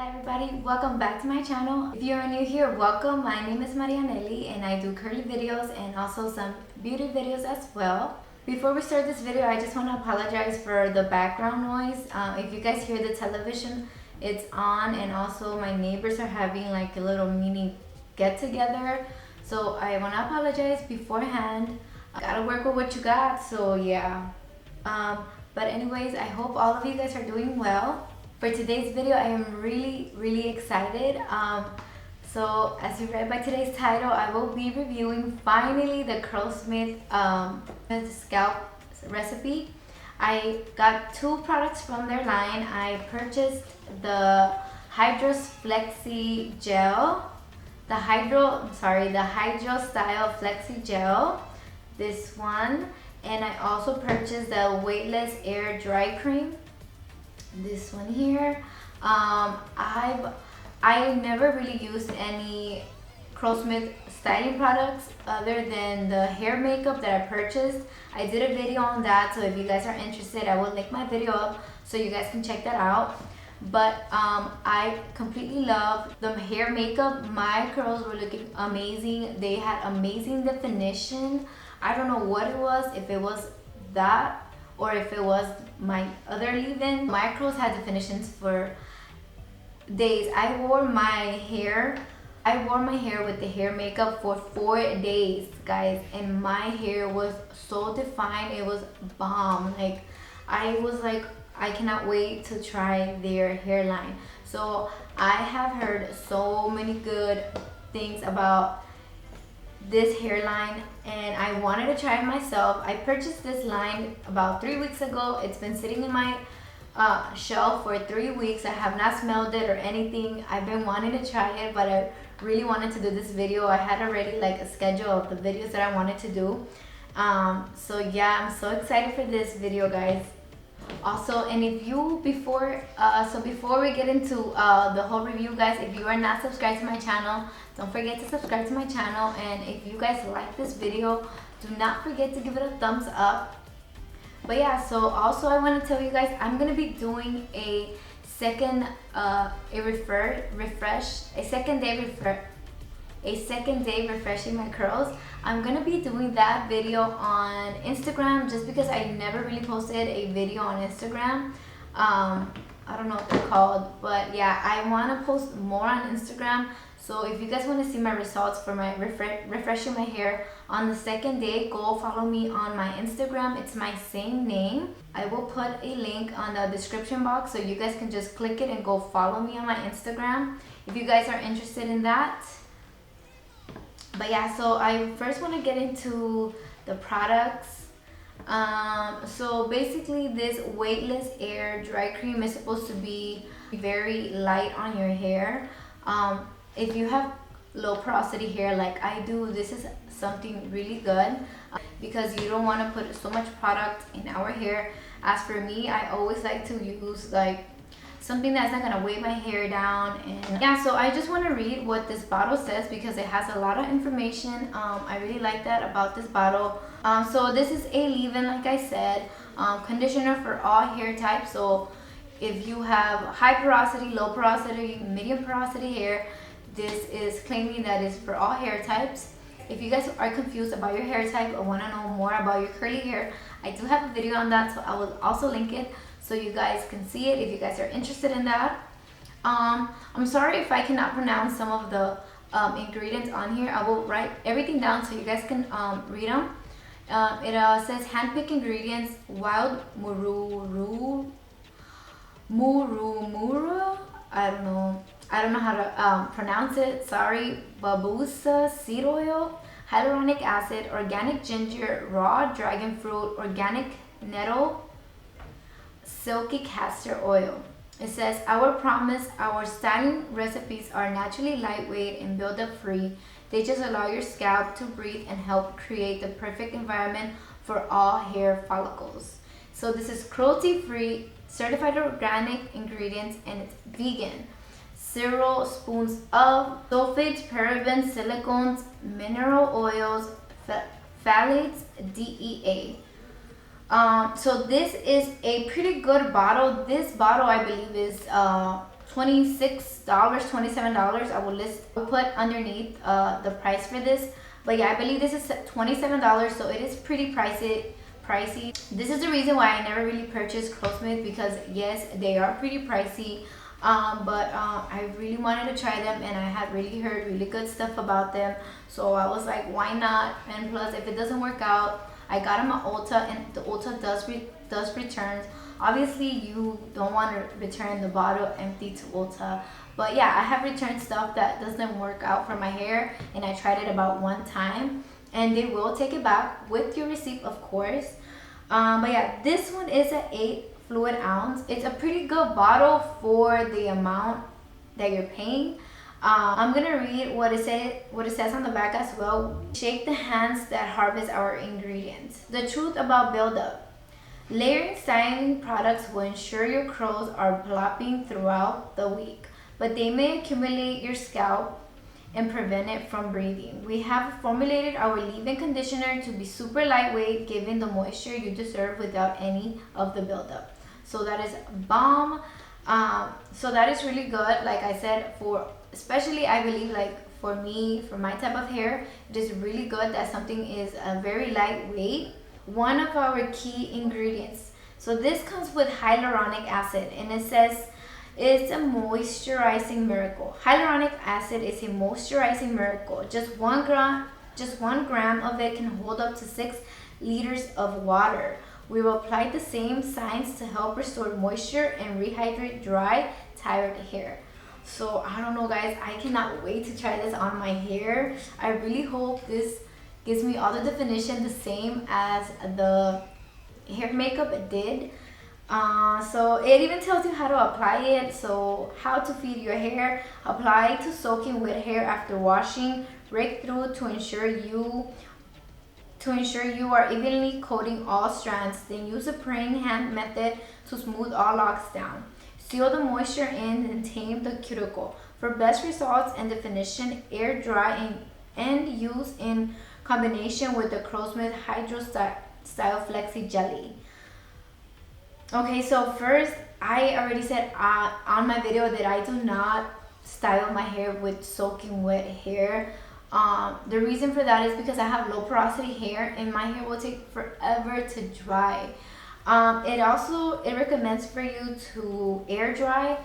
Hola everybody, welcome back to my channel. If you are new here, welcome. My name is Marianellyy and I do curly videos and also some beauty videos as well. Before we start this video, I just want to apologize for the background noise. If you guys hear the television, it's on, and also my neighbors are having like a little mini get together. So I want to apologize beforehand. I gotta work with what you got, so yeah. But anyways, I hope all of you guys are doing well. For today's video, I am really excited. So as you read by today's title, I will be reviewing finally the Curlsmith scalp recipe. I got two products from their line. I purchased the Flexi gel, the Hydro Style Flexi gel, this one, and I also purchased the Weightless Air Dry Cream, this one here. I've never really used any Curlsmith styling products other than the hair makeup that I purchased. I did a video on that, so if you guys are interested, I will link my video up so you guys can check that out. But I completely love the hair makeup. My curls were looking amazing. They had amazing definition. I don't know what it was, if it was that or if it was my other leave-in. My curls had definitions for days. I wore my hair with the hair makeup for 4 days, guys, and my hair was so defined. It was bomb. Like, I was like, I cannot wait to try their hairline. So I have heard so many good things about this hairline and I wanted to try it myself. I purchased this line about 3 weeks ago. It's been sitting in my shelf for 3 weeks. I have not smelled it or anything. I've been wanting to try it, but I really wanted to do this video. I had already like a schedule of the videos that I wanted to do. So yeah, I'm so excited for this video, guys. Also, and if you before we get into the whole review, guys, if you are not subscribed to my channel, don't forget to subscribe to my channel. And if you guys like this video, do not forget to give it a thumbs up. But yeah, so also I want to tell you guys, I'm gonna be doing a second day refreshing my curls. I'm gonna be doing that video on Instagram just because I never really posted a video on Instagram. I don't know what they're called, but yeah, I want to post more on Instagram. So if you guys want to see my results for my refreshing my hair on the second day, go follow me on my Instagram. It's my same name. I will put a link on the description box so you guys can just click it and go follow me on my Instagram if you guys are interested in that. But yeah, so I first want to get into the products. So basically this Weightless Air Dry Cream is supposed to be very light on your hair. If you have low porosity hair like I do, this is something really good because you don't want to put so much product in our hair. As for me, I always like to use like something that's not gonna weigh my hair down. And yeah, so I just want to read what this bottle says because it has a lot of information. I really like that about this bottle. So this is a leave-in, like I said, conditioner for all hair types. So if you have high porosity, low porosity, medium porosity hair, this is claiming that it's for all hair types. If you guys are confused about your hair type or want to know more about your curly hair, I do have a video on that, so I will also link it so you guys can see it if you guys are interested in that. I'm sorry if I cannot pronounce some of the ingredients on here. I will write everything down so you guys can read them. It says hand-picked ingredients: wild mururu. I don't know how to pronounce it. Sorry. Babusa seed oil, hyaluronic acid, organic ginger, raw dragon fruit, organic nettle, silky castor oil. It says, our promise, our styling recipes are naturally lightweight and build-up free. They just allow your scalp to breathe and help create the perfect environment for all hair follicles. So this is cruelty-free, certified organic ingredients, and it's vegan. 0 spoons of sulfates, parabens, silicones, mineral oils, phthalates, DEA. So this is a pretty good bottle. This bottle, I believe, is $26, $27. I will put underneath the price for this. But yeah, I believe this is $27, so it is pretty pricey. This is the reason why I never really purchased Curlsmith, because yes, they are pretty pricey. But I really wanted to try them, and I had really heard really good stuff about them, so I was like, why not? And plus, if it doesn't work out, I got them at Ulta, and the Ulta does returns. Obviously, you don't want to return the bottle empty to Ulta, but yeah, I have returned stuff that doesn't work out for my hair, and I tried it about one time, and they will take it back with your receipt, of course. But yeah, this one is an 8 fluid ounce. It's a pretty good bottle for the amount that you're paying. I'm gonna read what it says on the back as well. Shake the hands that harvest our ingredients. The truth about buildup. Layering styling products will ensure your curls are plopping throughout the week, but they may accumulate your scalp and prevent it from breathing. We have formulated our leave-in conditioner to be super lightweight, giving the moisture you deserve without any of the buildup. So that is bomb. So that is really good. Like I said, especially I believe, like for me, for my type of hair, it is really good that something is very lightweight. One of our key ingredients. So this comes with hyaluronic acid, and it says it's a moisturizing miracle. Hyaluronic acid is a moisturizing miracle. Just one gram of it can hold up to 6 liters of water. We will apply the same science to help restore moisture and rehydrate dry, tired hair. So I don't know, guys, I cannot wait to try this on my hair. I really hope this gives me all the definition the same as the hair makeup it did. So it even tells you how to apply it. So how to feed your hair. Apply to soaking wet hair after washing. Rake through to ensure you are evenly coating all strands. Then use a praying hand method to smooth all locks down. Seal the moisture in and tame the cuticle. For best results and definition, air dry and use in combination with the Curlsmith Hydro Style Flexi Jelly. Okay, so first, I already said on my video that I do not style my hair with soaking wet hair. The reason for that is because I have low porosity hair and my hair will take forever to dry. It recommends for you to air dry.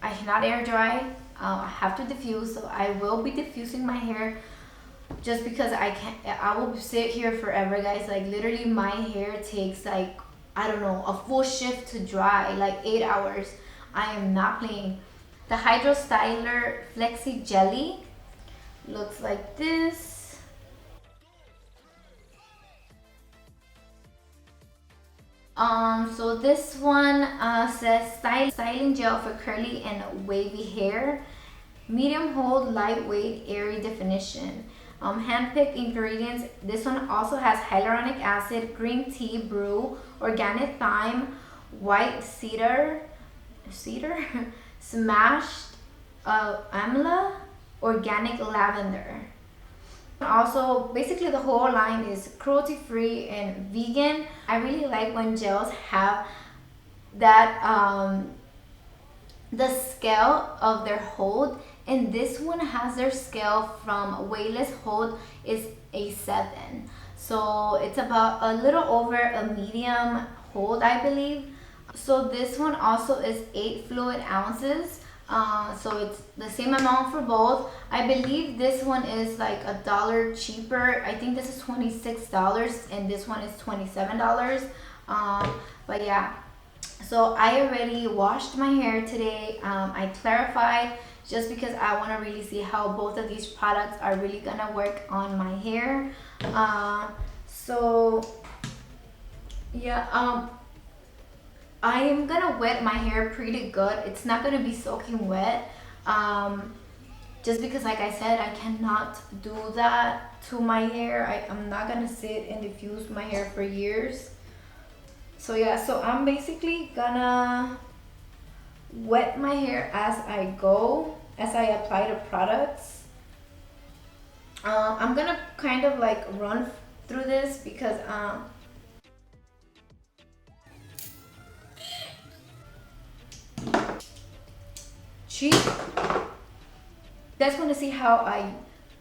I cannot air dry. I have to diffuse, so I will be diffusing my hair just because I will sit here forever, guys. Like literally my hair takes like, I don't know, a full shift to dry, like 8 hours. I am not playing. The Hydro Styler Flexi Jelly looks like this. So this one says styling gel for curly and wavy hair, medium hold, lightweight, airy definition. Hand-picked ingredients. This one also has hyaluronic acid, green tea brew, organic thyme, white cedar, smashed amla, organic lavender. Also, basically the whole line is cruelty-free and vegan. I really like when gels have that the scale of their hold, and this one has their scale from Weightless hold is a 7, so it's about a little over a medium hold, I believe. So this one also is 8 fluid ounces, so it's the same amount for both. I believe this one is like $1 cheaper. I think this is $26 and this one is $27. But yeah, so I already washed my hair today. I clarified just because I want to really see how both of these products are really gonna work on my hair. So yeah, I am gonna wet my hair pretty good. It's not gonna be soaking wet, just because, like I said, I cannot do that to my hair. I'm not gonna sit and diffuse my hair for years. So yeah, so I'm basically gonna wet my hair as I go, as I apply the products. I'm gonna kind of like run through this because cheap. You guys want to see how I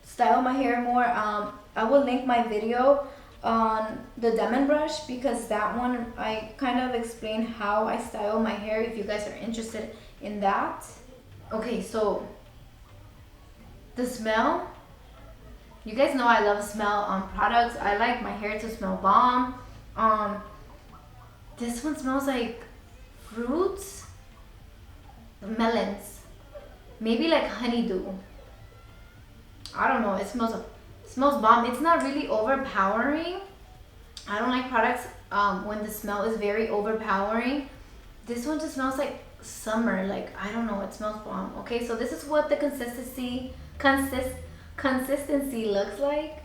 style my hair more? I will link my video on the Demon brush, because that one I kind of explain how I style my hair if you guys are interested in that. Okay, so the smell, you guys know I love smell on products. I like my hair to smell bomb. This one smells like fruits, melons, maybe like honeydew. I don't know, it smells bomb. It's not really overpowering. I don't like products when the smell is very overpowering. This one just smells like summer. Like, I don't know, it smells bomb. Okay, so this is what the consistency looks like.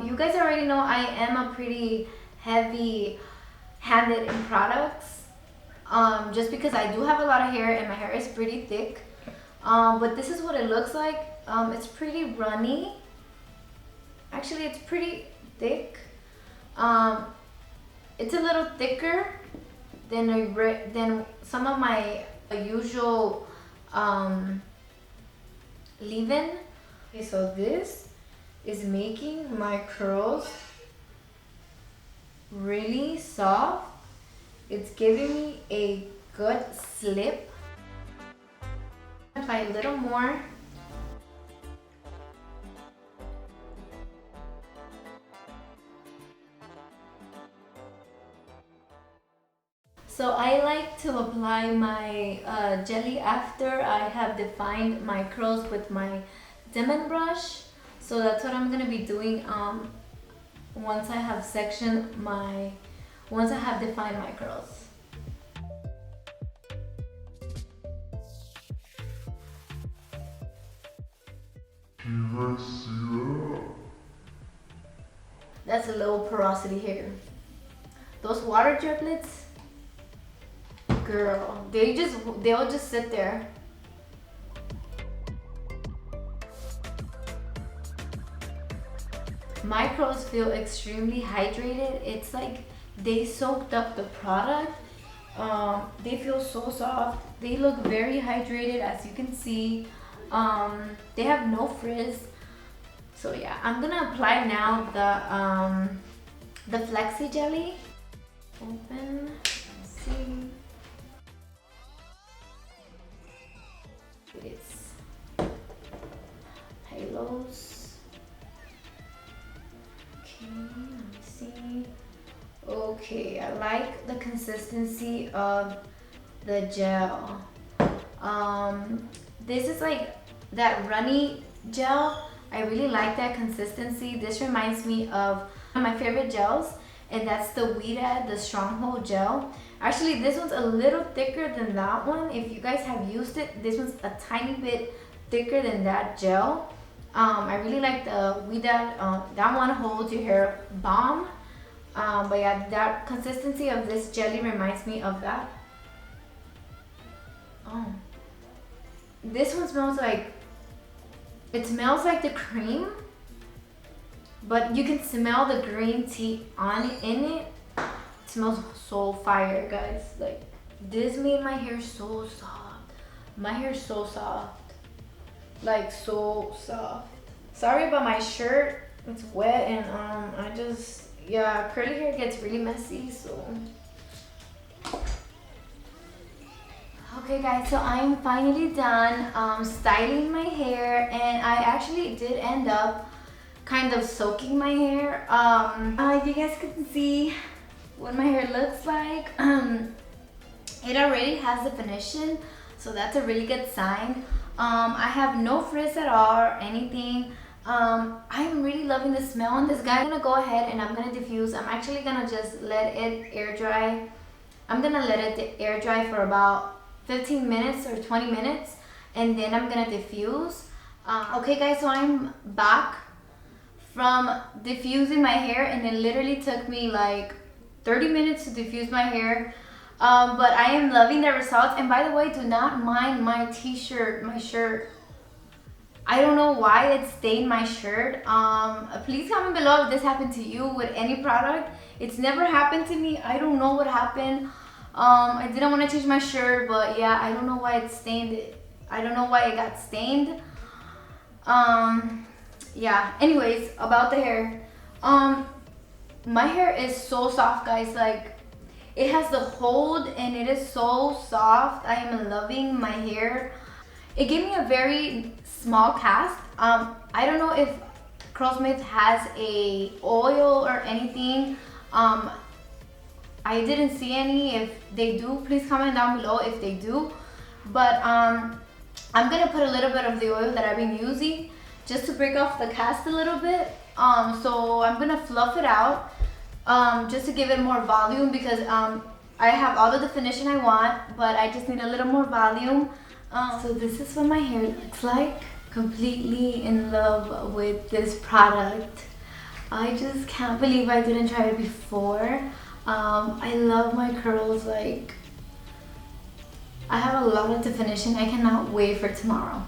You guys already know I am a pretty heavy handed in products, just because I do have a lot of hair and my hair is pretty thick. But this is what it looks like. It's pretty runny. Actually, it's pretty thick. It's a little thicker than some of my usual leave-in. Okay, so this is making my curls really soft. It's giving me a good slip. Apply a little more. So I like to apply my jelly after I have defined my curls with my Demon brush. So that's what I'm gonna be doing once I have defined my curls. That's a low porosity hair. Those water driplets, girl, they'll just sit there. My curls feel extremely hydrated. It's like they soaked up the product. They feel so soft. They look very hydrated, as you can see. They have no frizz. So yeah, I'm gonna apply now the Flexi jelly. Open, let's see. It's halos. Okay, let me see. Okay, I like the consistency of the gel. This is like that runny gel. I really like that consistency. This reminds me of one of my favorite gels, and that's the YDAZ, the Stronghold gel. Actually, this one's a little thicker than that one. If you guys have used it, this one's a tiny bit thicker than that gel. I really like the YDAZ. That one holds your hair bomb. But yeah, that consistency of this jelly reminds me of that. Oh, this one smells like, it smells like the cream, but you can smell the green tea in it. It smells so fire, guys. Like, this made my hair so soft. My hair's so soft, like so soft. Sorry about my shirt, it's wet, and yeah, curly hair gets really messy, so. Okay guys, so I'm finally done styling my hair, and I actually did end up kind of soaking my hair. If you guys can see what my hair looks like, it already has definition, so that's a really good sign. I have no frizz at all or anything. I'm really loving the smell on this guy. I'm gonna go ahead and I'm gonna diffuse. I'm actually gonna just let it air dry. I'm gonna let it air dry for about 15 minutes or 20 minutes, and then I'm gonna diffuse. Okay guys, so I'm back from diffusing my hair, and it literally took me like 30 minutes to diffuse my hair. But I am loving the results. And by the way, do not mind my t-shirt, my shirt. I don't know why it stained my shirt. Please comment below if this happened to you with any product. It's never happened to me. I don't know what happened. I didn't want to change my shirt, but yeah, I don't know why it stained it. I don't know why it got stained. Yeah, anyways, about the hair. My hair is so soft, guys. Like, it has the hold and it is so soft. I am loving my hair. It gave me a very small cast. I don't know if Curlsmith has a oil or anything. I didn't see any. If they do, please comment down below if they do. But I'm gonna put a little bit of the oil that I've been using just to break off the cast a little bit. So I'm gonna fluff it out just to give it more volume, because I have all the definition I want, but I just need a little more volume. So this is what my hair looks like. Completely in love with this product. I just can't believe I didn't try it before. I love my curls. Like, I have a lot of definition. I cannot wait for tomorrow,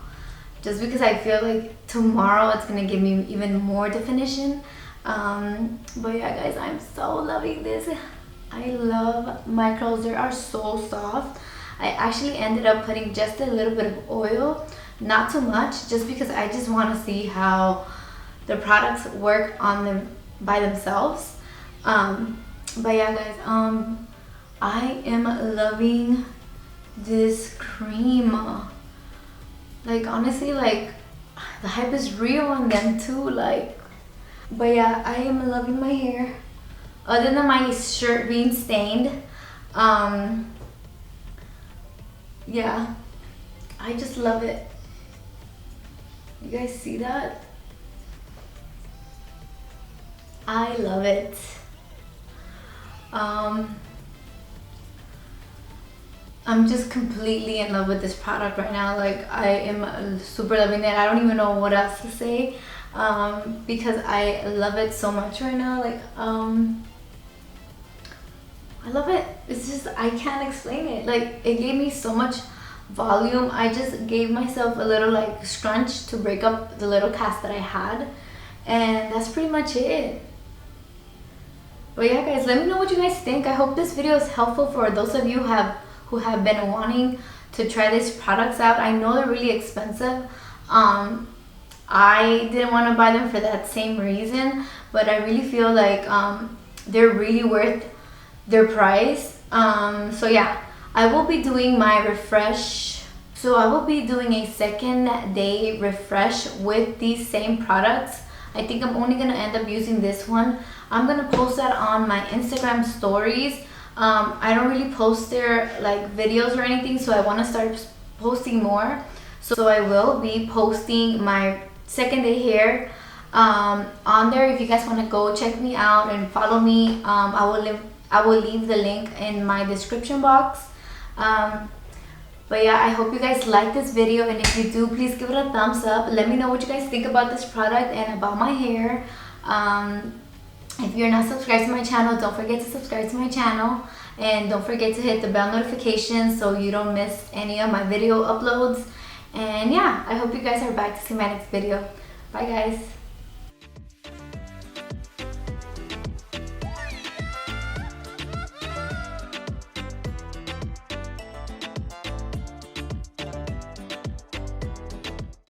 just because I feel like tomorrow it's gonna give me even more definition. But yeah, guys, I'm so loving this. I love my curls. They are so soft. I actually ended up putting just a little bit of oil, not too much, just because I just want to see how the products work on them by themselves. But yeah, guys, I am loving this cream. Like, honestly, like, the hype is real on them too. Like, but yeah, I am loving my hair. Other than my shirt being stained, yeah, I just love it. You guys see that? I love it. I'm just completely in love with this product right now. Like, I am super loving it. I don't even know what else to say, because I love it so much right now. Like, I love it. It's just, I can't explain it. Like, it gave me so much volume. I just gave myself a little like scrunch to break up the little cast that I had, and that's pretty much it. But yeah, guys, let me know what you guys think. I hope this video is helpful for those of you who have been wanting to try these products out. I know they're really expensive. I didn't want to buy them for that same reason, but I really feel like they're really worth their price. So yeah, I will be doing my refresh. So I will be doing a second day refresh with these same products. I think I'm only gonna end up using this one. I'm gonna post that on my Instagram stories. I don't really post there like videos or anything, so I want to start posting more. So I will be posting my second day hair on there. If you guys want to go check me out and follow me, I will leave the link in my description box. But yeah, I hope you guys like this video, and if you do, please give it a thumbs up. Let me know what you guys think about this product and about my hair. If you're not subscribed to my channel, don't forget to subscribe to my channel, and don't forget to hit the bell notification so you don't miss any of my video uploads. And yeah, I hope you guys are back to see my next video. Bye, guys.